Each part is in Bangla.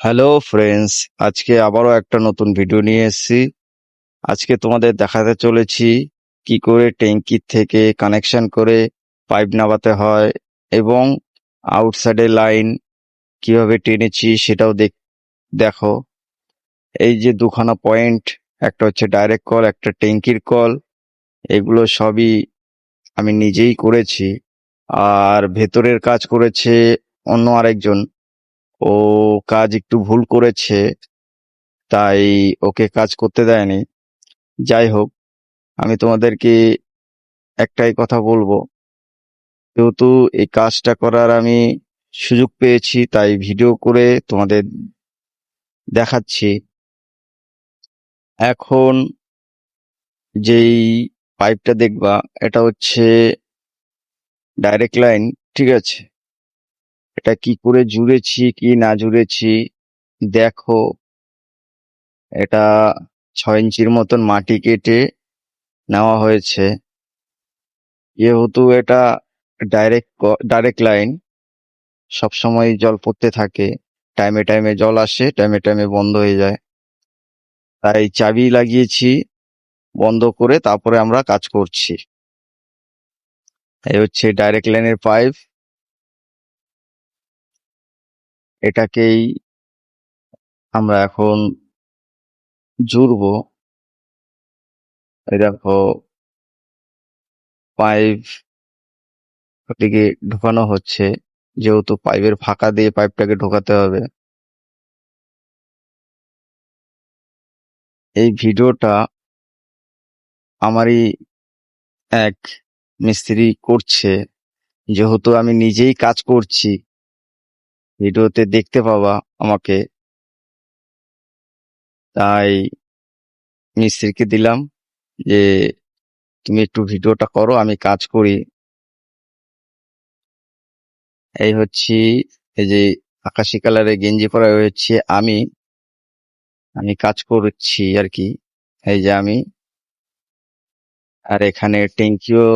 হ্যালো ফ্রেন্ডস, আজকে আবারও একটা নতুন ভিডিও নিয়ে এসেছি। আজকে তোমাদের দেখাতে চলেছি কি করে ট্যাঙ্কির থেকে কানেকশন করে পাইপ নামাতে হয় এবং আউটসাইডে লাইন কিভাবে টেনেছি সেটাও দেখো। এই যে দুখানা পয়েন্ট, একটা হচ্ছে ডাইরেক্ট কল, একটা ট্যাঙ্কির কল, এগুলো সবই আমি নিজেই করেছি। আর ভেতরের কাজ করেছে অন্য আরেকজন। ও কাজ একটু ভুল করেছে, তাই ওকে কাজ করতে দেয়নি। যাই হোক, আমি তোমাদেরকে একটাই কথা বলবো, যেহেতু এই কাজটা করার আমি সুযোগ পেয়েছি তাই ভিডিও করে তোমাদের দেখাচ্ছি। এখন যেই পাইপটা দেখবা, এটা হচ্ছে ডাইরেক্ট লাইন, ঠিক আছে? এটা কি করে জুড়েছি কি না জুড়েছি দেখো। এটা 6 ইঞ্চির মতন মাটি কেটে নেওয়া হয়েছে। যেহেতু এটা ডাইরেক্ট লাইন, সবসময় জল পড়তে থাকে, টাইমে টাইমে জল আসে, টাইমে টাইমে বন্ধ হয়ে যায়, তাই চাবি লাগিয়েছি, বন্ধ করে তারপরে আমরা কাজ করছি। এই হচ্ছে ডাইরেক্ট লাইনের পাইপ, এটাকেই আমরা এখন জুড়বো। এই দেখো, পাইপ ওদিকে ঢোকানো হচ্ছে, যেহেতু পাইপের ফাঁকা দিয়ে পাইপটাকে ঢোকাতে হবে। এই ভিডিওটা আমারই এক মিস্ত্রি করছে, যেহেতু আমি নিজেই কাজ করছি, ভিডিওতে দেখতে পাবা আমাকে, তাই মিস্ত্রিকে দিলাম যে তুমি একটু ভিডিওটা করো, আমি কাজ করি। এই হচ্ছে, এই যে আকাশি কালারের গেঞ্জি পরা হচ্ছে আমি আমি কাজ করছি আর কি। এই যে আমি, আর এখানে ট্যাঙ্কিও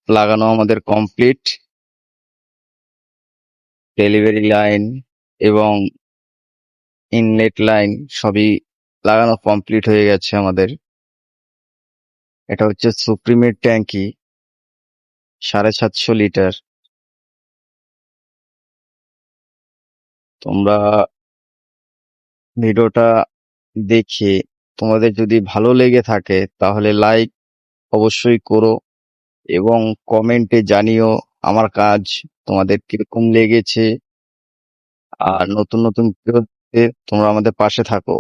লাগানো আমাদের কমপ্লিট, ডেলিভারি লাইন এবং ইনলেট লাইন সবই লাগানো কমপ্লিট হয়ে গেছে আমাদের। এটা হচ্ছে সুপ্রিমের ট্যাঙ্কি, 750 লিটার। তোমরা ভিডিওটা দেখে তোমাদের যদি ভালো লেগে থাকে তাহলে লাইক অবশ্যই করো এবং কমেন্টে জানিও আমার কাজ তোমাদের কিরকম লেগেছে। আর নতুন নতুন ভিডিওতে তোমরা আমাদের পাশে থাকো।